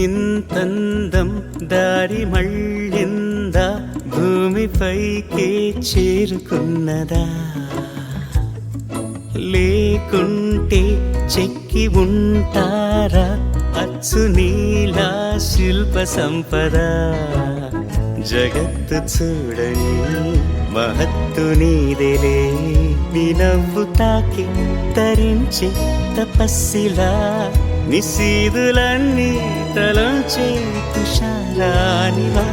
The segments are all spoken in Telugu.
ఇంతందం దారి మళ్ళిందా భూమిపైకే చేరుకున్నదా లేకుంటే చెక్కి ఉంటారా అచ్చు నీలా శిల్ప సంపద జగత్తు చూడని మహత్తు నీదేలే నీ నవ్వు తాకి తరించే తపస్సిలా నిశీదులన్నీ తలంచే తుషారానివా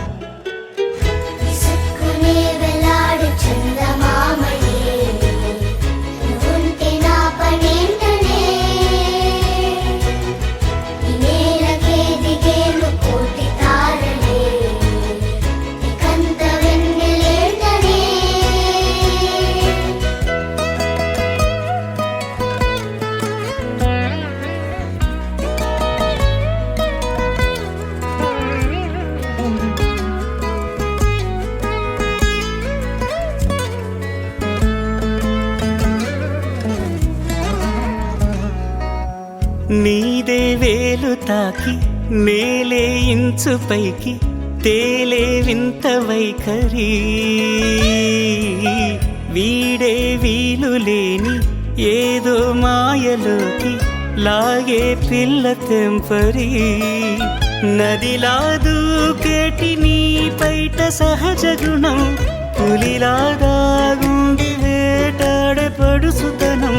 నీదే వేలు తాకి నేలే ఇంచు పైకి తేలే వింత వైఖరి వీడే వీలు లేని ఏదో మాయలోకి లాగే పిల్ల తెంపరి నదిలా దూకేటి నీ పైట సహజ గుణం పులిలాదాగుండి వేటాడే పడుసుతనం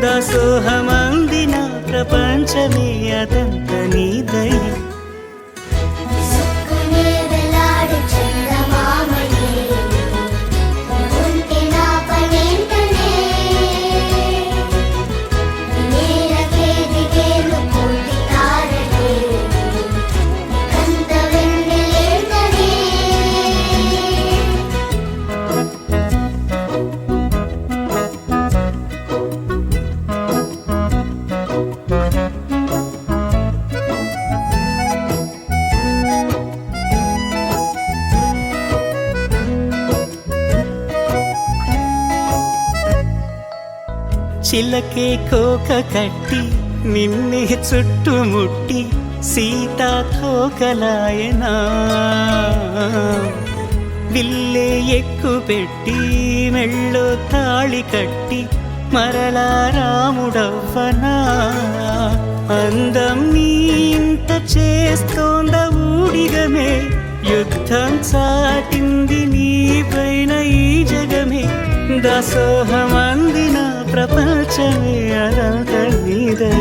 దాసోహమందిన ప్రపంచమే అదంత నీదై చిలకే కోక కట్టి నిన్నే చుట్టుముట్టి సీతా తోకలాయనా విల్లే ఎక్కు పెట్టి మెళ్ళో తాళి కట్టి మరలా రాముడవ్వనా అందం నీ ఇంత చేస్తోంద ఊడిగమే యుద్ధం చాటింది నీ పైన ఈ జగమే దాసోహమందిన ప్రపంచమే అదంత నీదై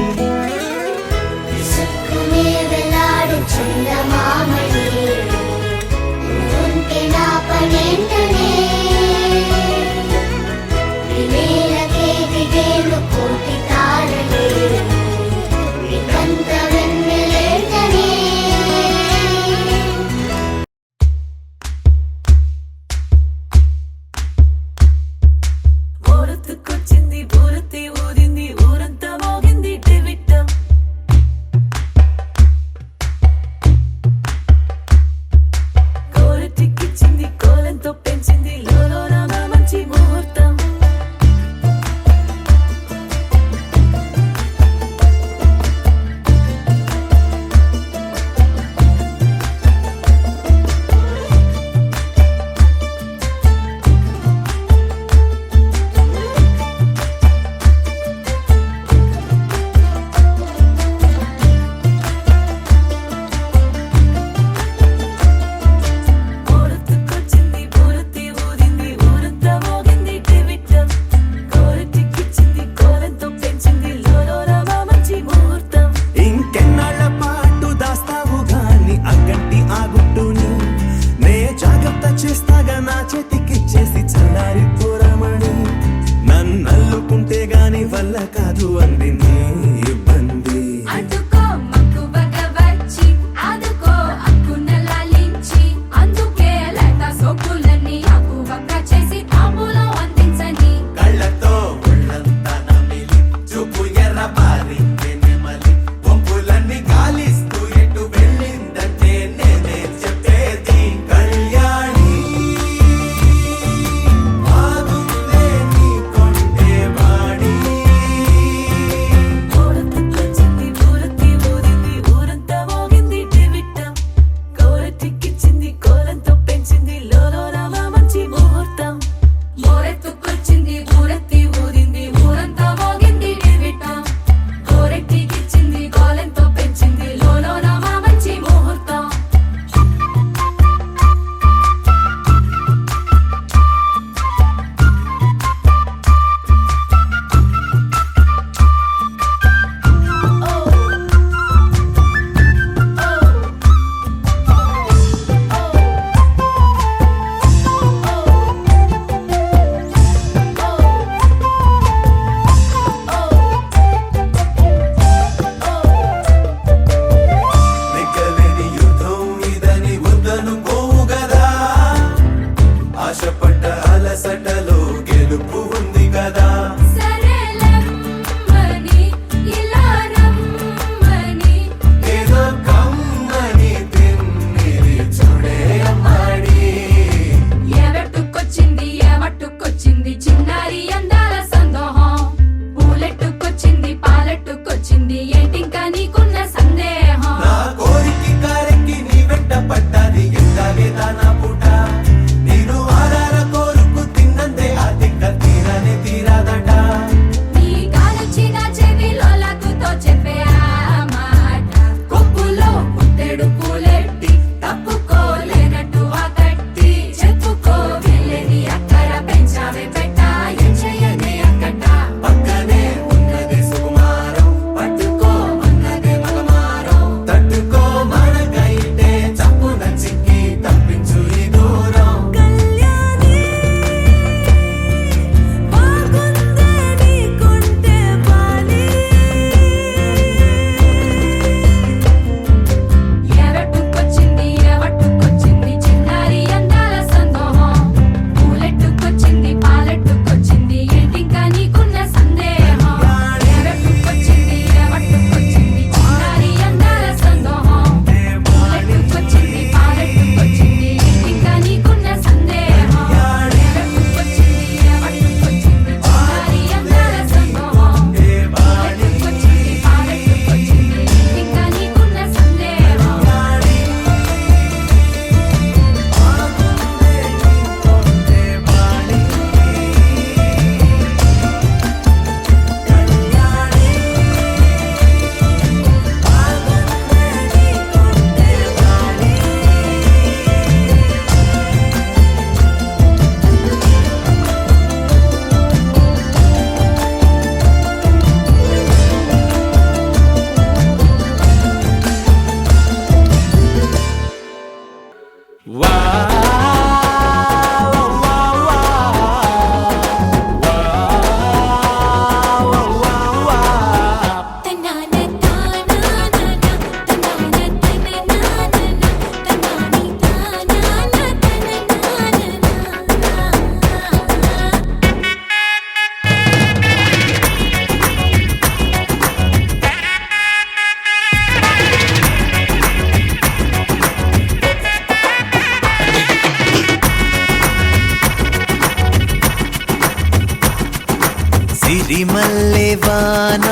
వాన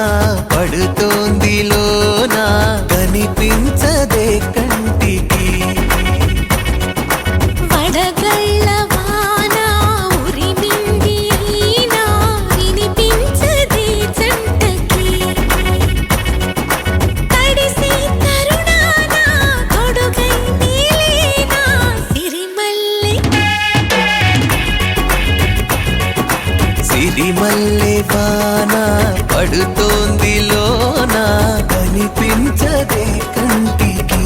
పడుతోంది లోన కనిపించదే కంటికి వడగళ్ళ వాన ఉరిమింది అయినా వినిపించదే జంటకి తడిసి తరుణాన తొడుగై నీలేనా సిరిమల్లె వాన పడుతోంది లోన కనిపించదే కంటికి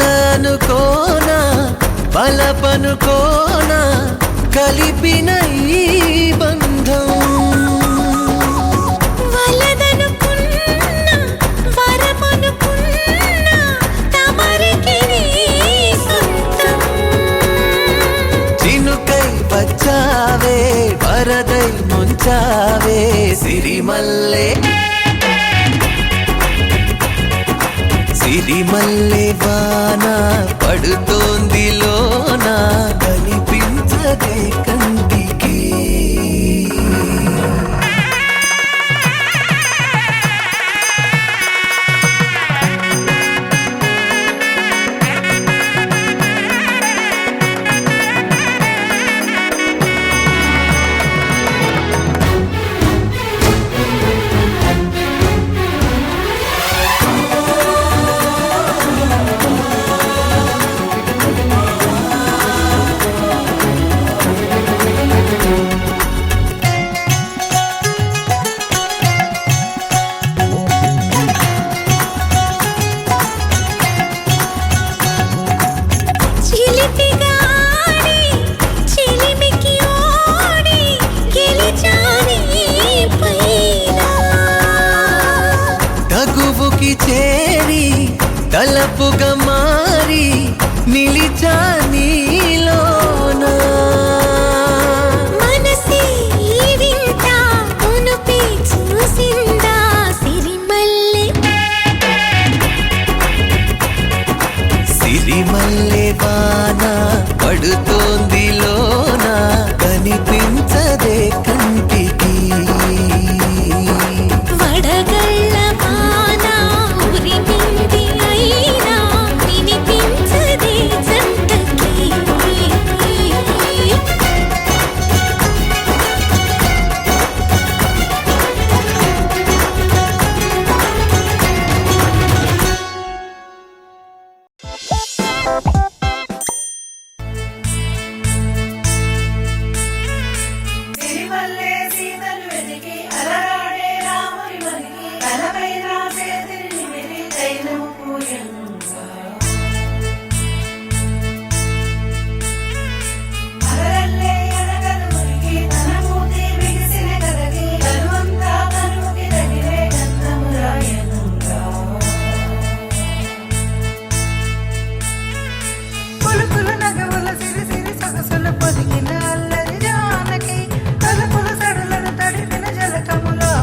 బలనుకోనా బలపనుకోనా కలిపిన ఈ బంధం వలదనుకున్నా వరమనుకున్నా తమరికి నీ సొంతం చినుకై వచ్చావే వరదై ముంచావే సిరిమల్లె సిరిమల్లె వాన పడుతోంది లోన కనిపించదే కంటికి చిలిపిగా ఆడి చిలిమికి ఓడి గెలిచాని పైన తగువుకి చేరి తలపుగా మారి నిలిచా నీలోన మనసి వింత ఉనుపి చూసిందా సిరిమల్లె సిరిమల్లె వాన పడుతోంది లోన కనిపించదే కంటికి వడగళ్ళ వాన ఉరిమింది అయినా వినిపించదే జంటకి సిరిమల్లె సీతలు వెతికి అలరాడే రాముని మనికి తలపైన చేతిని నిమిరి తైలము పూయంగా అలరల్లే ఎడగలు మురికి తన మూతి బిగిసిన కదకి కనువంతా కనుముకి తగిలే గంధము రాయనుగా పులుపుల నగవుల సిరి సిరి సొగసుల పొదిగిన అల్లరి జానకి తలుపుల సడులను తడిపిన జలకములో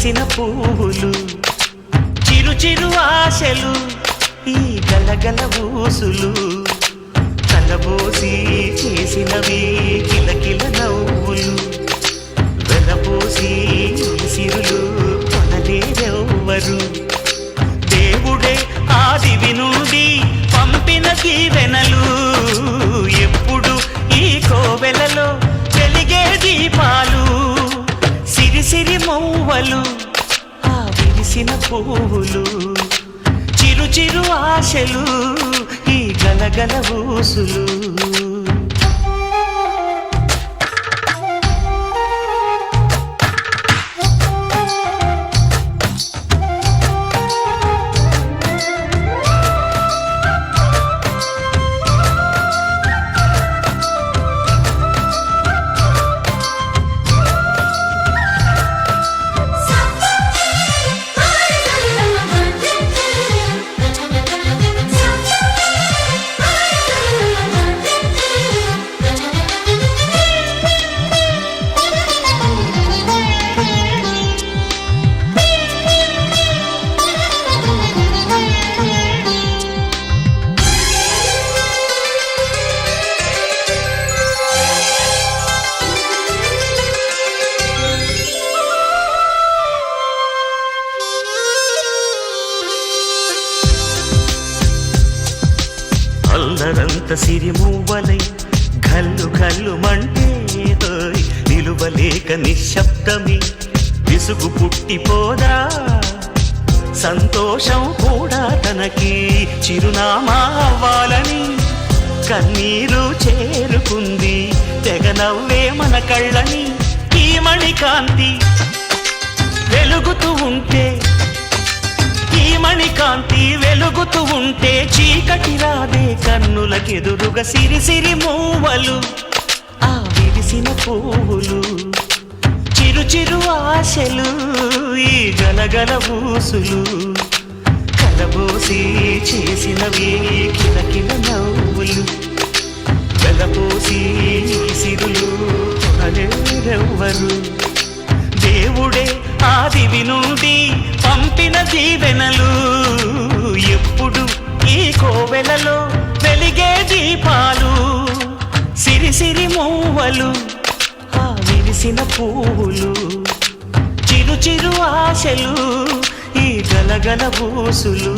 విరిసిన పువ్వులు చిరు చిరు ఆశలు ఈ గలగల ఊసులు కలబోసి చేసినవి కిలకిల నవ్వులు వెలబోసి సిరులు కొనలేరెవ్వరు దేవుడే ఆదివి నుండి పంపిన దీవెనలు ఎప్పుడు ఈ కోవెలలో వెలిగే దీపాలు సిరి మౌవలు ఆ విరిసిన పువ్వులు చిరు చిరు ఆశలు ఈ గలగల ఊసులు అల్లరంత సిరిమూవలై గల్లు గల్లు మంటే నిలువలేక నిశ్శబ్దమి విసుగు పుట్టిపోదా సంతోషం కూడా తనకి చిరునామా అవ్వాలని కన్నీరు చేరుకుంది తెగ నవ్వే మన కళ్ళని ఈ మణికాంతి వెలుగుతూ ఉంటే ఈ మణికాంతి వెలుగుతూ ఉంటే చీకటి రాదే కన్నులకెదురుగా సిరి మూవలు ఆ విరిసిన పువ్వులు చిరు చిరు ఆశలు ఈ గలగల ఊసులు కలబోసి చేసినవి కిలకిల నవ్వులు వెలబోసి సిరులు కొనలేరెవ్వరు దేవుడే ఆదివి నుండి పంపిన దీవెనలు ఎప్పుడు ఈ కోవెలలో వెలిగే దీపాలు సిరి మూవలు ఆ విరిసిన పువ్వులు చిరు చిరు ఆశలు ఈ గలగల ఊసులు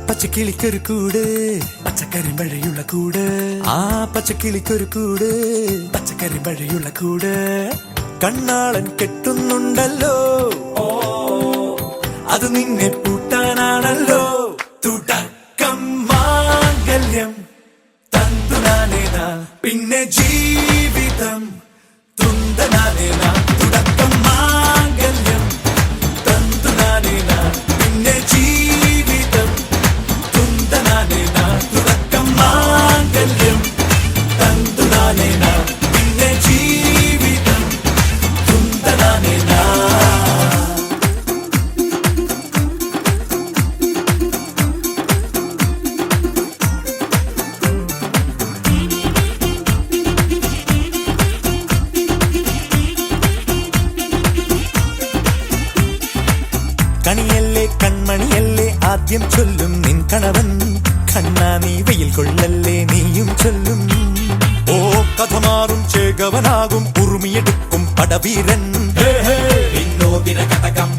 പച്ചക്കിളിക്കൊരു കൂട് പച്ചക്കറി മഴയുള്ള കൂട് ആ പച്ചക്കിളിക്കൊരു കൂട് പച്ചക്കറി മഴയുള്ള കൂട് കണ്ണാളൻ കെട്ടുന്നുണ്ടല്ലോ അത് നിന്നെ പൂട്ടാനാണല്ലോ തുടക്കം മാംഗല്യം തന്തുനാനേന പിന്നെ ജീവിതം തുന്തനാനേന തുടക്കം മാംഗല്യം തന്തുനാനേന പിന്നെ ജീവിതം തുന്തനാനേന തുടക്കം മാംഗല്യം തന്തുനാനേന പിന്നെ ജീവിതം തുന്തനാനേന കണിയല്ലേ കൺമണിയല്ലേ ആദ്യം ചൊല്ലും നിൻ കണവൻ കണ്ണാ നീ വെയിൽ കൊള്ളല്ലേ നീയും ചൊല്ലും ഓ കഥ മാറും ചേകവനാകും ഉറുമിയെടുക്കും പടവീരൻ വിനോദിന കഥകം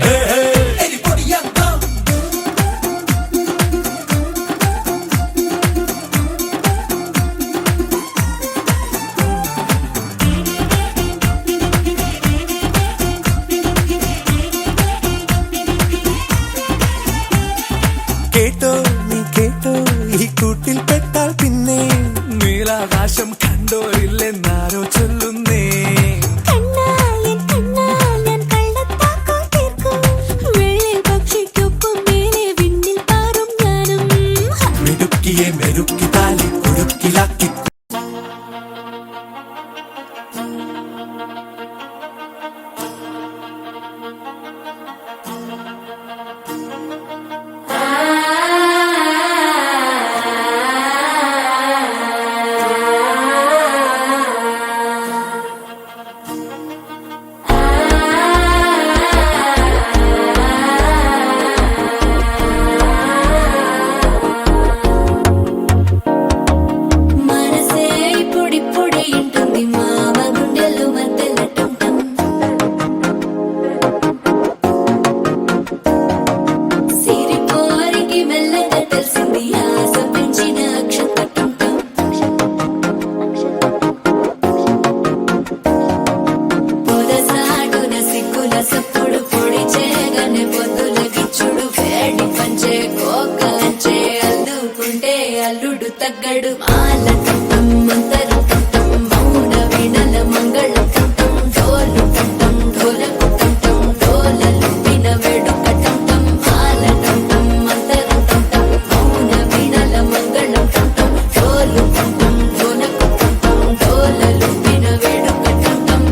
సప్పుడు పొడి చేయగానే పొద్దుల గిచ్చుడు వేడి పంచే కోక అంచే అల్లుకుంటే అల్లుడు తగ్గడు మాల టం మంతరం టం మౌన వీణల మంగళం టం డోలు టం ఢోలకు టం డోలలు విన వేడుక టం మాల టం మంతరం టం మౌన వీణల మంగళం టం డోలు టం ఢోలకు టం డోలలు విన వేడుక టం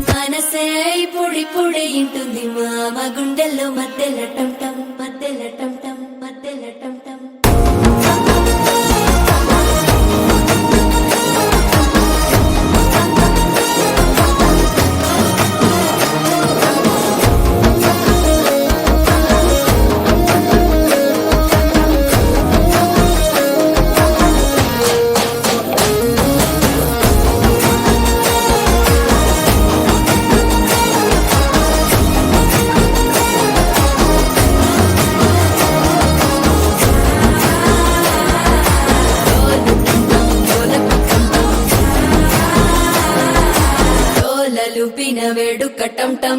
మనసే పొడి పొడి ఇంటుంది మామ గుండెల్లో మధ్యల టం టం మధ్యల టం టం మధ్యల టం టం లూపిన వేడుక టం టం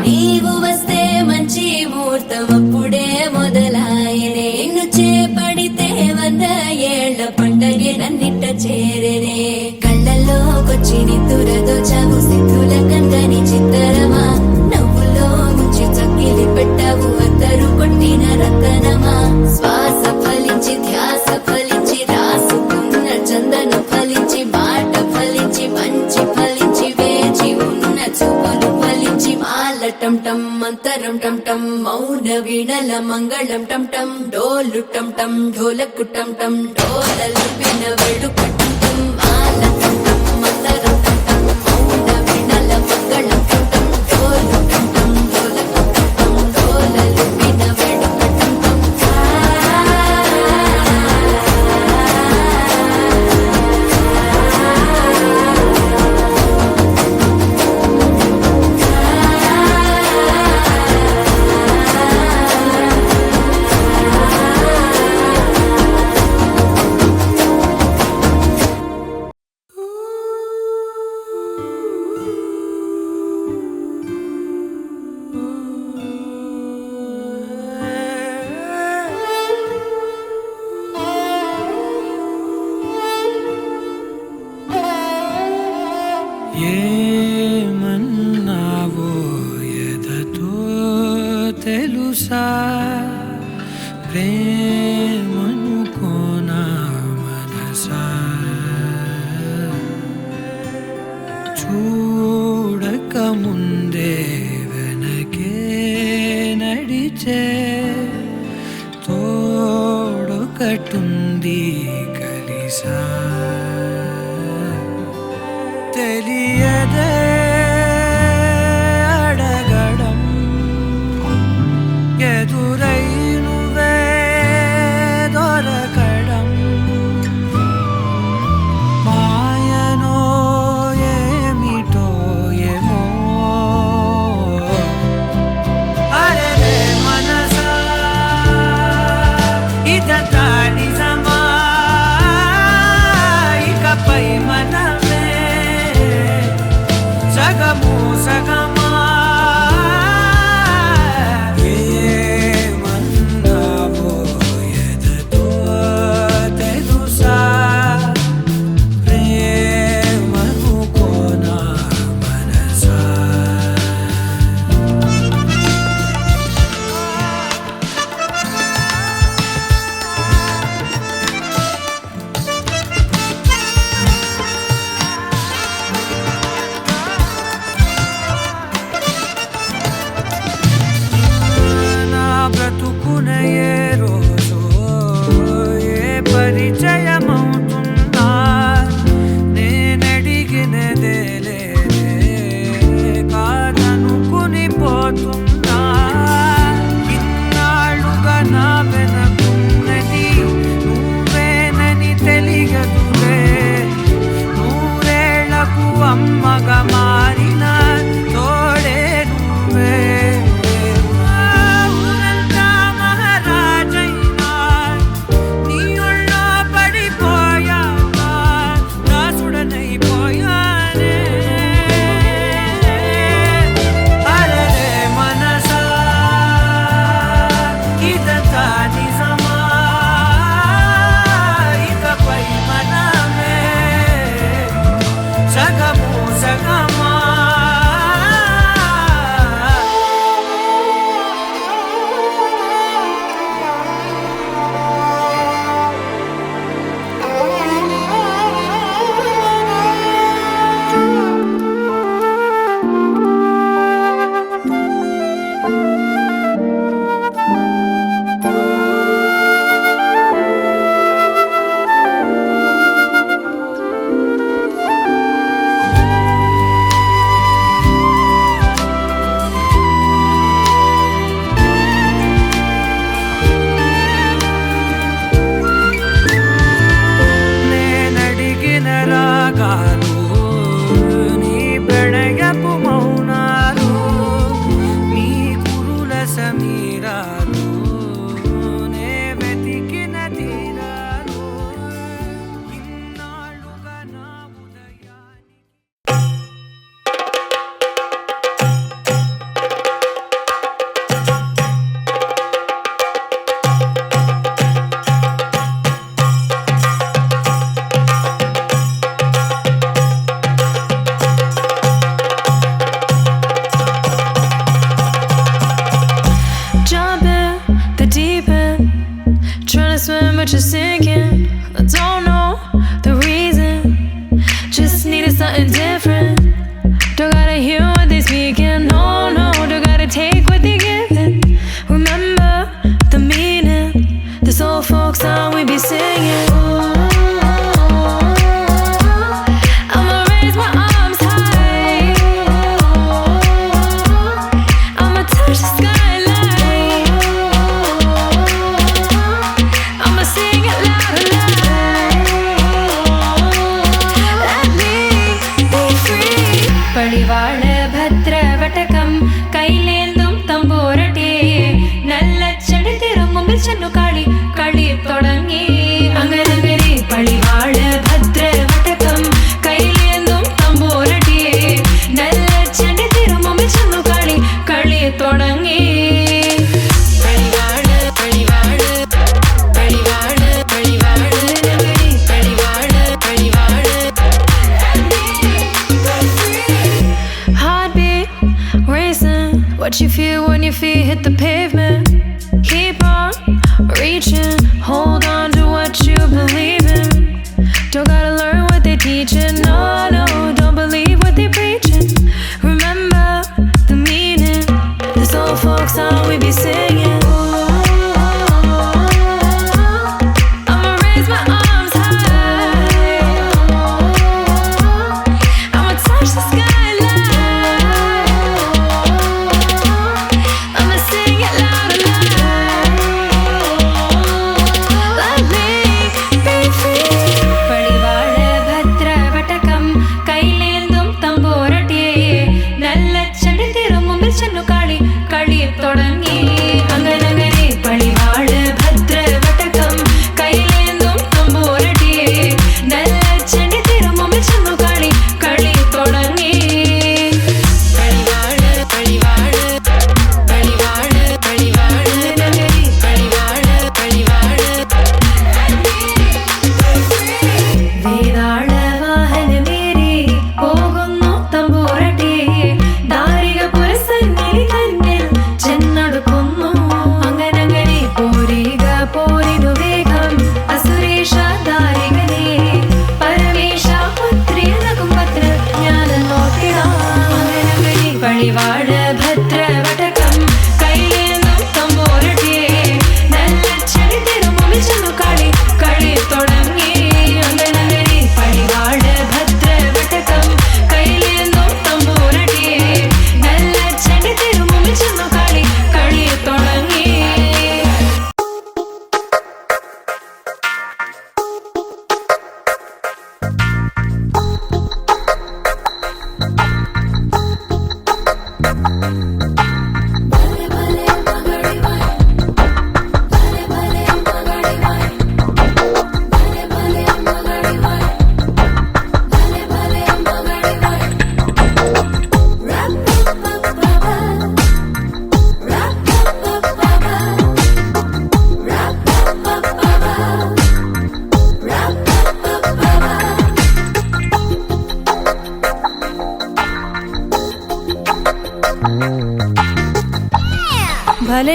నీవు వస్తే మంచి ముహూర్తం అప్పుడే మొదలాయనే నిన్ను చేపడితే 100 ఏళ్ల పండగే నన్నిట్ట చేరేనే కళ్ళల్లోకొచ్చి నిద్దురదో చావు సిద్ధుల కందని చిత్తరమా నవ్వులో ముంచి చక్కిలి పెట్టావు అద్దరు కొట్టిన రతనమా శ్వాస ఫలించి ధ్యాస ఫలించి రాసుకున్న చందన ఫలించి మాట ఫలించి మంచి ఫలించి వేచి ఉన్న చూపులు ఫలించి మాల టం టం మంతరం టం టం మౌన వీణల మంగళం టం టం డోలు టం టం ఢోలకు టం టం డోలలు విన వేడుక టం టం మాల టం టం మంతరం టం టం మౌన వీణల మంగళం టం టం డోలు టం టం ఢోలకు టం టం డోలలు విన వేడుక టం టం ఏమన్నావో ఎదతో తెలుసా ప్రేమనుకోనా మనసా చూడక ముందే వెనకే నడిచే తోడొకటుంది కలిసా తెలియదే అడగడం ఎదురై నువ్వే దొరకడం మాయనో ఏమిటో ఏమో అరే మనసా ఇదంతా నిజమా నిజమా ఇకపై మనమే సగము సగమా నేనడిగిన రాగాలు నీ ప్రణయపు మౌనాలు నీ కురుల సమీరాలు నే వెతికిన తీరాలు ఇన్నాళ్ళుగా నా ఉదయానికి Jump in the deep end, trying to swim but you're sinking. I don't know the reason, just needed something different. Don't gotta hear what they speaking, no, no, don't gotta take what they giving. Remember the meaning, this old folk song we be singing. I'ma raise my arms high, I'ma touch the skyline, I'ma sing it loud and loud. Let me be free. പടിവാള ഭദ്രവടകം കൈലേന്തും തമ്പൂരട്ടി നല്ലച്ചടി തിരുമുമ്പിൽ ചെന്നു കളി കളി തുടങ്ങി അങ്ങനെ പടിവാള ഭദ്രവടകം കൈലേന്തും തമ്പൂരട്ടി നല്ലച്ചടി തിരുമുമ്പിൽ ചെന്നു കളി കളി തുടങ്ങി പടിവാള പടിവാള പടിവാള പടിവാള പടിവാള പടിവാള Heartbeat racing, what you feel when your feet hit the pavement. Keep on reaching, hold on to what you believe in. Don't gotta learn what they teaching, no, no, don't believe what they preaching. Remember the meaning, this old folk song we be singing. I'ma raise my arms high, I'ma touch the skyline, I'ma sing it loud and loud.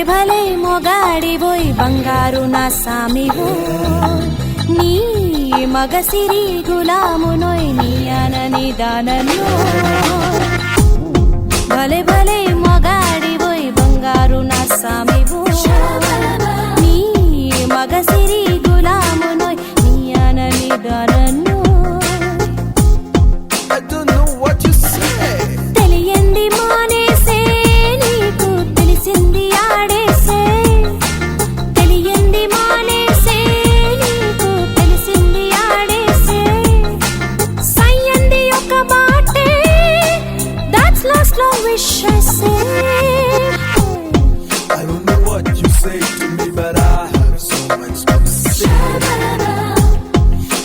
భలే మొగాడివోయ్ బంగారు నా సామివో నీ మగసిరి గులామునోయ్ నీ అనని దానను భలే భలే మొగాడివోయ్ బంగారు నా సామివో నీ మగసిరి గులామునోయ్ నీ అనని దానను I don't know what you say. తెలియంది మానేసే నీకు తెలిసింది ఆడేసే తెలియంది మానేసే నీకు తెలిసింది ఆడేసే సయ్యంది ఒక మాటే that's last long wish I say I don't know what you say to me, but I have so much to say.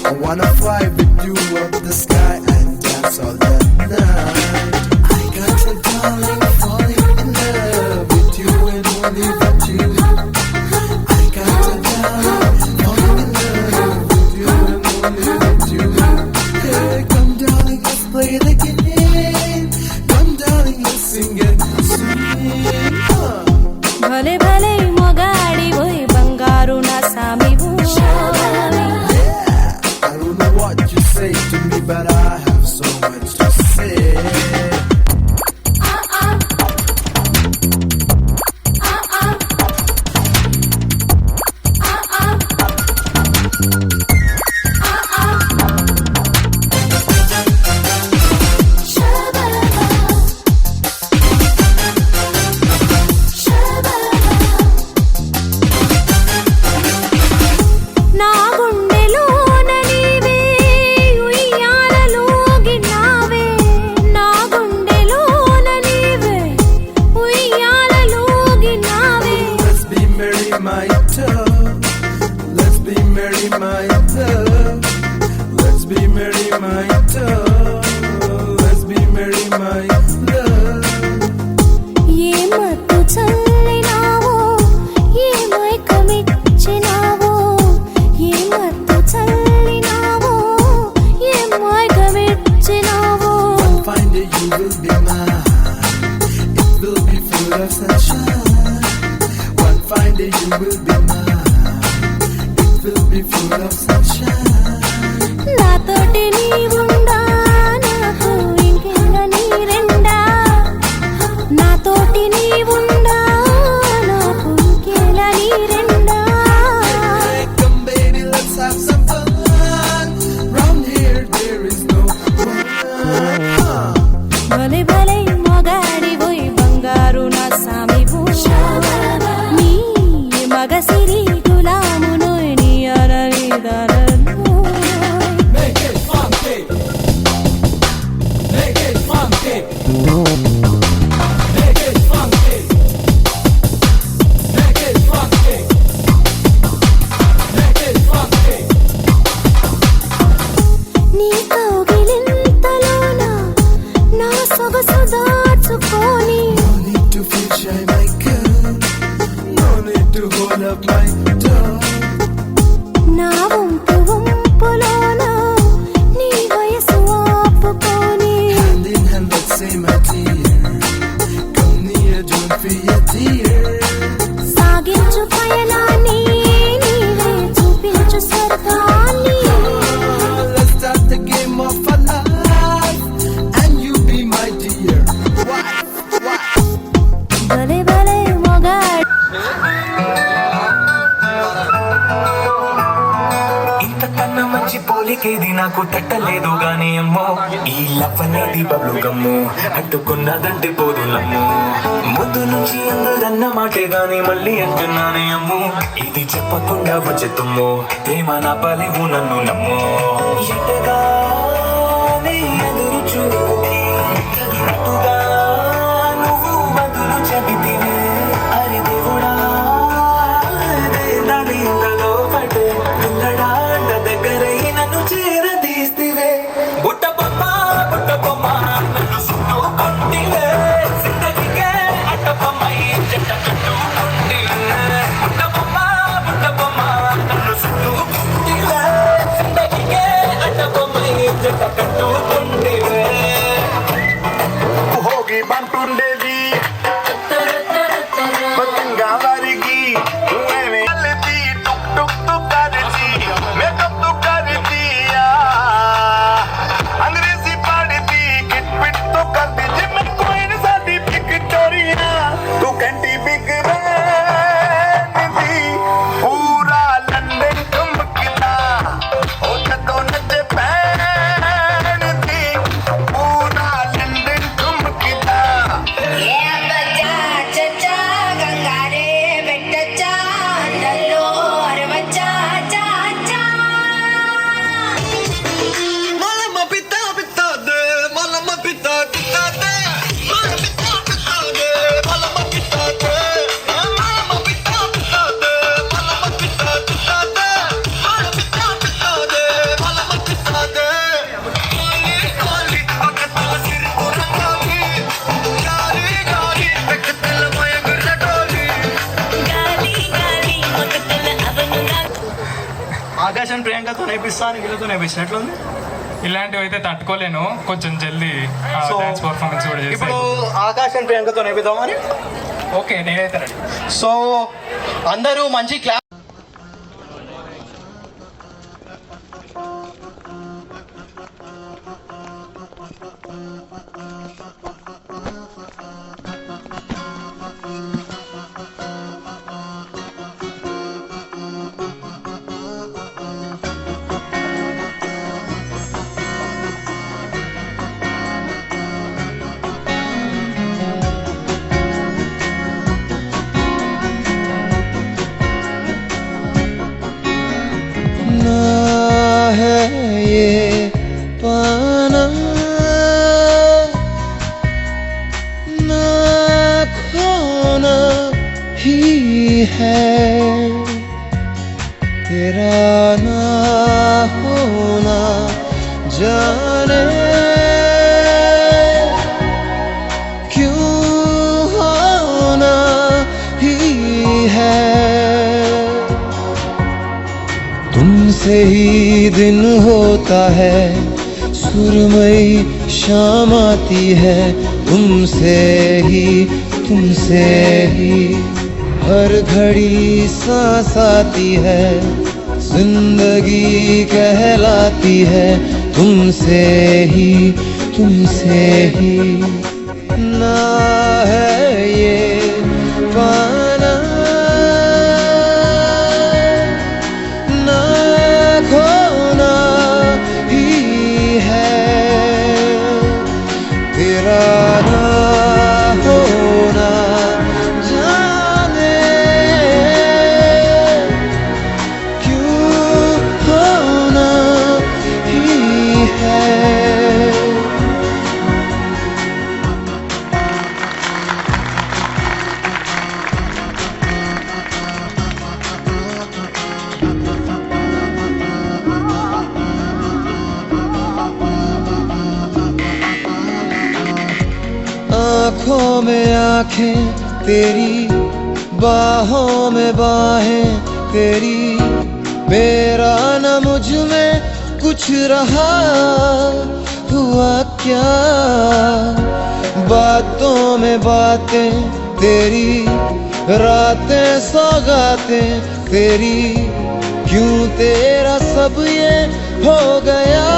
I wanna fly with you up the sky and dance all the night. I got a darling falling in love with you and only with you. I got a darling falling in love with you and only with you. Hey, come darling, let's play the game. Come darling, let's sing and sing. భలే భలే మొగాడివోయ్ బంగారు నా సామివో I don't know what you say to me, but I have so much to say. నా గుండెలోన నీవే ఉయ్యాలలోగినావే నా గుండెలోన నీవే ఉయ్యాలలోగినావే Let's be merry, my love. Let's be merry, my love. Let's be merry, my love. Let's be merry, my love. ఏ మత్తు చల్లినావో ఏ మైకమిచ్చినావో ఏ మత్తు చల్లినావో ఏ మైకమిచ్చినావో Find it, you will be mine. It will be full of sunshine. One fine day, you will be mine. It will be full of sunshine. నాతోటి నీవుండా నాకు ఇంకెంగ నీరెండా నాతోటి నీవుండా నాకు ఇంకెల నీరెండా Hey, come baby, let's have some fun. Round here, there is no one. భలే భలే మొగాడివోయ్ బంగారు నా సామివో నీ మగసిరి గులామునోయ్ నీ అనని దానను Make it funky. Make it funky. Make it funky. Make it funky. Make it funky. నీ కౌగిలింతలోన నా సొగసు దాచుకొని No need to feel shy, my girl. No need to hold up my door. నా వంపు వంపులోన నీ వయసు ఆపుకొని Hand in hand, let's say, my dear. Come near, don't fear, dear. సాగించు పయనాన్ని నీవే చూపించు స్వర్గాన్ని Let's start the game of our life, and you be my dear wife. భలే భలే మొగాడు ఇంతకన్నా మంచి పోలికేది నాకు తట్టలేదు గానీ అమ్మో ఈ లవ్ అనేది బబ్లు గమ్ము అడ్డుకున్నదంటే పోదు నమ్ము ముందు నుంచి అందరన్న మాటే గాని మళ్ళీ అంటున్నానే అమ్ము ఇది చెప్పకుండా వచ్చే తుమ్ము ప్రేమ నా పలివు నన్ను నమ్ము ఎటగానే ఎదురు చూపుకి తగినట్టుగా నువ్వు బదులు చెబితివే అరే దేవుడా దాని ఇంతలో పట్టే పిల్లడాంట దగ్గరై నన్ను చేరదీస్తివే బుట్ట బొమ్మ నన్ను చుట్టుకుంటివే జిందగీకే అడ్డబొమ్మై జంట కట్టుకుంటివే బుట్ట బొమ్మ నన్ను చుట్టుకుంటివే జిందగీకే అడ్డబొమ్మై జంట కట్టుకుంటివే होगी बंटुंडेली ఆకాశాన్ని ప్రియాంకతో నేర్పిస్తా అని వీళ్ళతో నేర్పిస్తా ఎట్లుంది? ఇలాంటివి అయితే తట్టుకోలేను, కొంచెం జల్దీ సో డాన్స్ పర్ఫార్మెన్స్ కూడా ఇప్పుడు చేస్తాను. ఆకాశాన్ని ప్రియాంకతో నేర్పిద్దామని. ఓకే, నేనైతే రెడీ. సో అందరూ మంచి క్లాస్. तेरा ना होना जाने क्यों होना ही है। तुमसे ही दिन होता है, सुरमई शाम आती है, तुमसे ही हर घड़ी सांस आती है, जिंदगी कहलाती है, तुमसे ही ना है ये पाना ना खोना ही है। तेरा ना होना जाने क्यों होना ही है। आँखों में आँखें तेरी, बाहों में बाहें तेरी, मेरा न मुझ में कुछ रहा हुआ क्या। बातों में बातें तेरी, रातें सौगातें तेरी, क्यों तेरा सब ये हो गया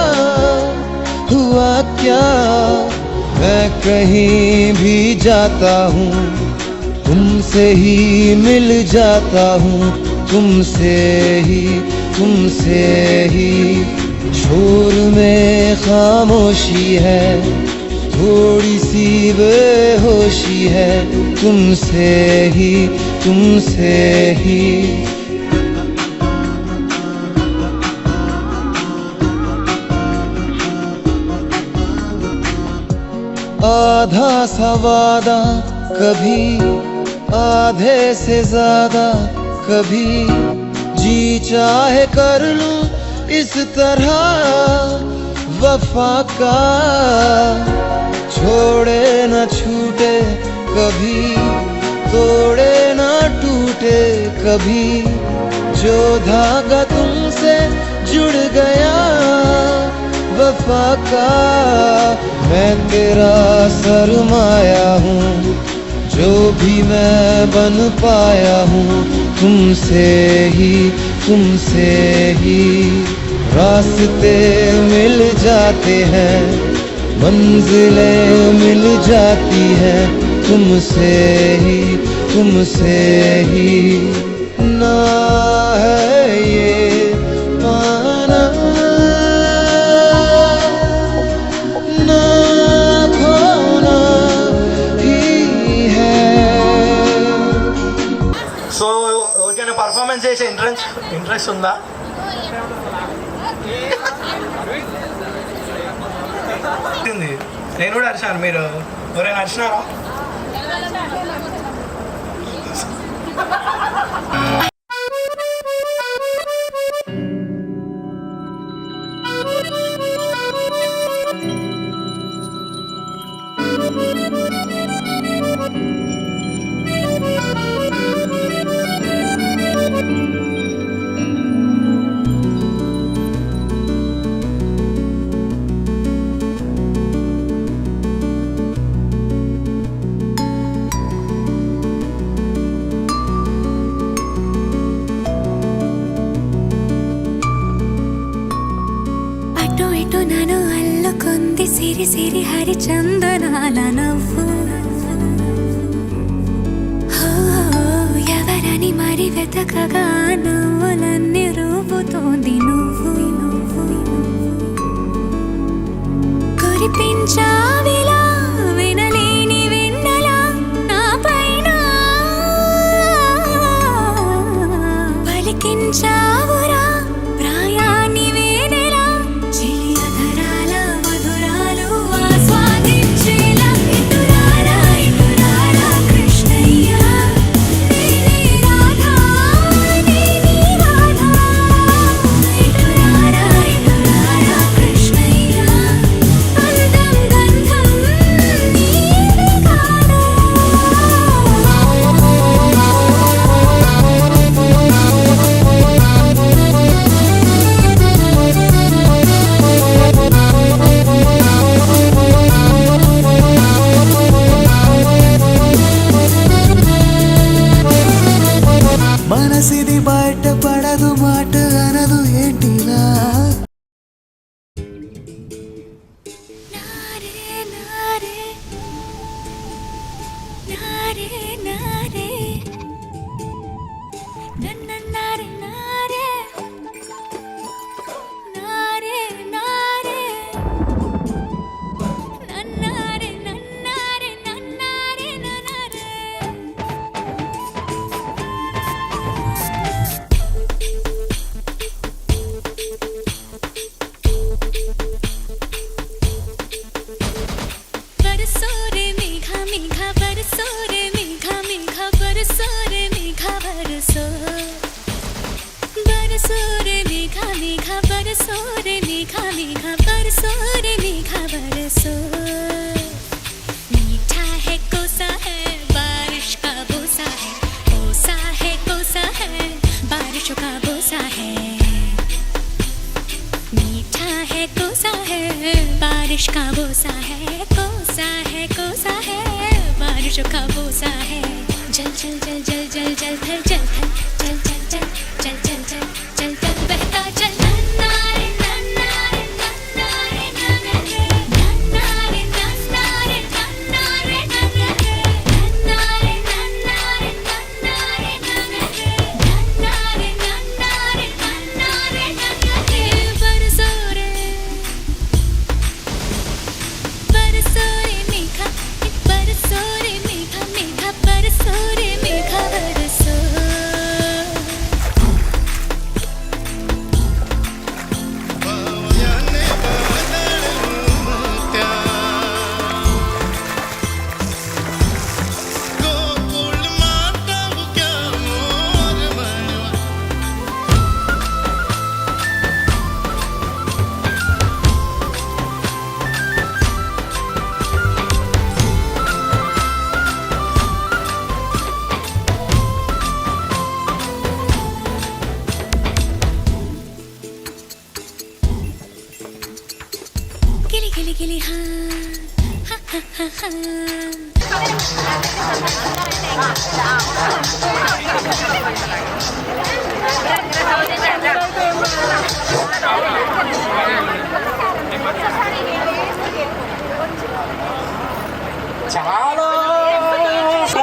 हुआ क्या। मैं कहीं भी जाता हूँ, तुमसे ही मिल जाता हूँ, तुमसे ही शोर में खामोशी है, थोड़ी सी बेहोशी है, तुमसे ही आधा सा वादा कभी, आधे से ज्यादा कभी, जी चाहे कर लूं इस तरह वफा का। छोड़े न छूटे कभी, तोड़े न टूटे कभी, जो धागा तुमसे जुड़ गया वफा का। मैं तेरा सरमाया हूँ, जो भी मैं बन पाया हूँ, तुमसे ही रास्ते मिल जाते हैं, मंजिलें मिल जाती हैं, तुमसे ही ना है ये पाना ना खोना ही है। సో ఎవరికైనా పర్ఫార్మెన్స్ చేసే ఇంట్రెస్ట్ ఉందా? నేను కూడా అరిచాను, మీరు ఎవరైనా అరిచినారా? ఉంది సిరి సిరి హరిచందనాల నవ్వు. హో, ఎవరని మరి వెతకగా నవ్వులన్నీ రూపుతోంది నువ్వు. కురిపించావిలా వినలేని వెన్నెలా నా పైన, పలికించావురా ప్రాయాన్ని వేనెలా, చిలి అధరాల మధురాలు ఆస్వాదించేలా. ఇటురారా ఇటురారా కృష్ణయ్య, నేనే రాధా నేనే రాధా. ఇటురారా ఇటురారా కృష్ణయ్య, అందం గంధం నీది కాదా. మనసిది బయట పడదు మాట అనదు ఏంటిలా. నారే నారే నారే నారే నన్నన్నారే నారే నారే నారే నన్నారే నన్నారే నన్నారే నన్నారే. बरसो रे मेघा मेघा बरसो रे मेघा मेघा बरसो रे मेघा बरसो. बरसो रे मेघा मेघा बरसो रे मेघा मेघा बरसो रे मेघा बरसो. मीठा है कोसा है बारिश का बोसा है, कोसा है कोसा है बारिशों का बोसा है. मीठा है कोसा है बारिश का बोसा है, कोसा है बारिशों का बोसा है. जल जल जल जल जल जल थल जल थल चल चल चल चल चल चल चल चल बहता चल. नन्नारे नन्नारे नन्नारे नन्नारे नन्नारे नन्नारे नन्नारे नन्नारे नन्नारे नन्नारे नन्नारे नन्नारे नन्नारे नन्नारे नन्नारे. बरसो रे मेघा बरसो रे मेघा मेघा बरसो रे मेघा बरसो. गिली गिली गिली हाँ हाँ हाँ हाँ हाँ. చాలా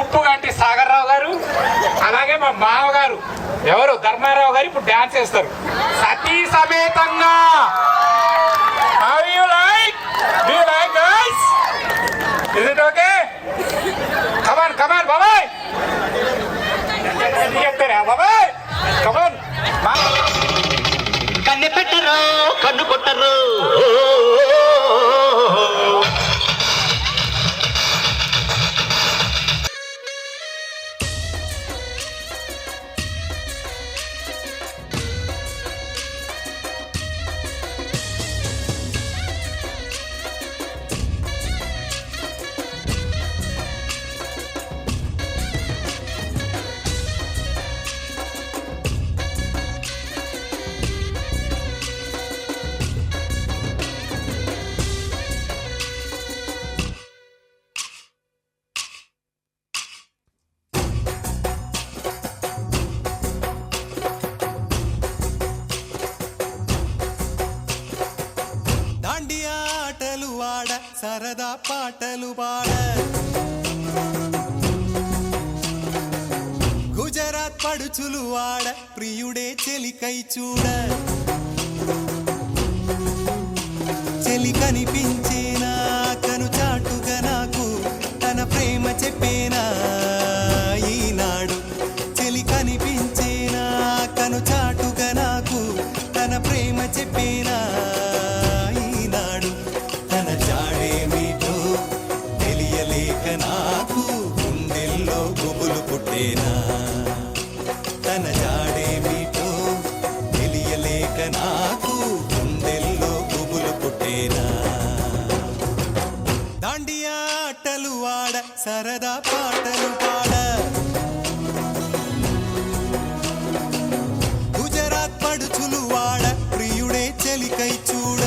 ఉప్పు గంటి సాగర్ రావు గారు, అలాగే మా మావ గారు ఎవరు ధర్మారావు గారు ఇప్పుడు డాన్స్ చేస్తారు సతీ సమేతంగా. How you like? Do you like guys? Is it okay? Come on, come on, బాబాయ్. చెప్తారా బాబాయ్? Come on. కన్నె పెట్టరు కన్ను కొట్టరు. సరదా పాటలు పాడ గుజరాత్ పడుచులు వాడ ప్రియుడే చెలికై చూడ చెలి కనిపించేనా కను చాటుగా నాకు తన ప్రేమ చెప్పేనా ఈనాడు చెలి కనిపించేనా కను చాటుగా నాకు తన ప్రేమ చెప్పేనా ఈనాడు తన జాడేమిటో తెలియలేక నాకు గుండెల్లో గుబులు పుట్టేనా తన జాడేమిటో తెలియలేక నాకు గుండెల్లో గుబులు పుట్టేనా దాండియా ఆటలు ఆడ సరదా పాటలు పాడ గుజరాత్ పడుచులు వాడ ప్రియుడే చెలికై చూడ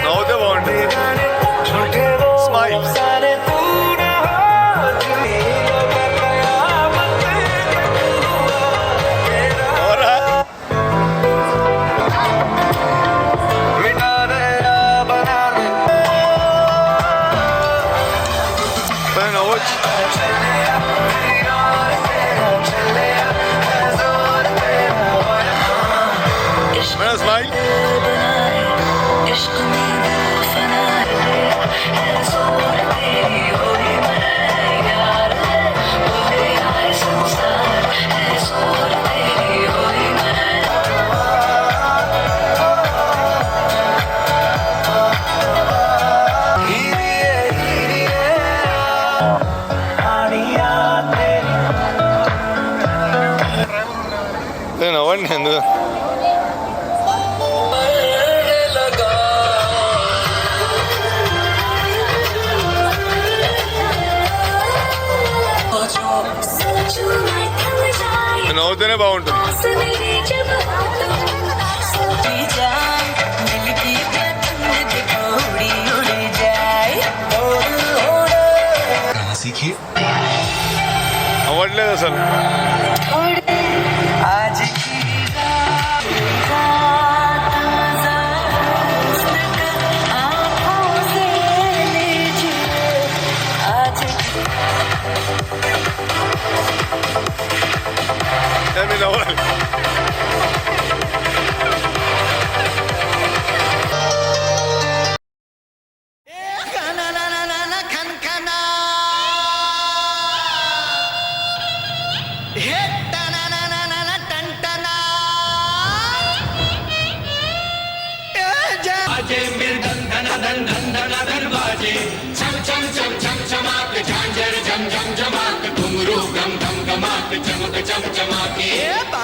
నవ్వుతే బాగుంటుంది స్మైల్ నవ్వచ్చు స్మైల్ నవ్వండి ఎందుకు నవ్వుతూనే బాగుంటుంది అవ్వట్లేదు అసలు నవ్వాలి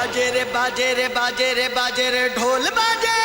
बाजे रे बाजे रे बाजे रे बाजे रे ढोल बाजे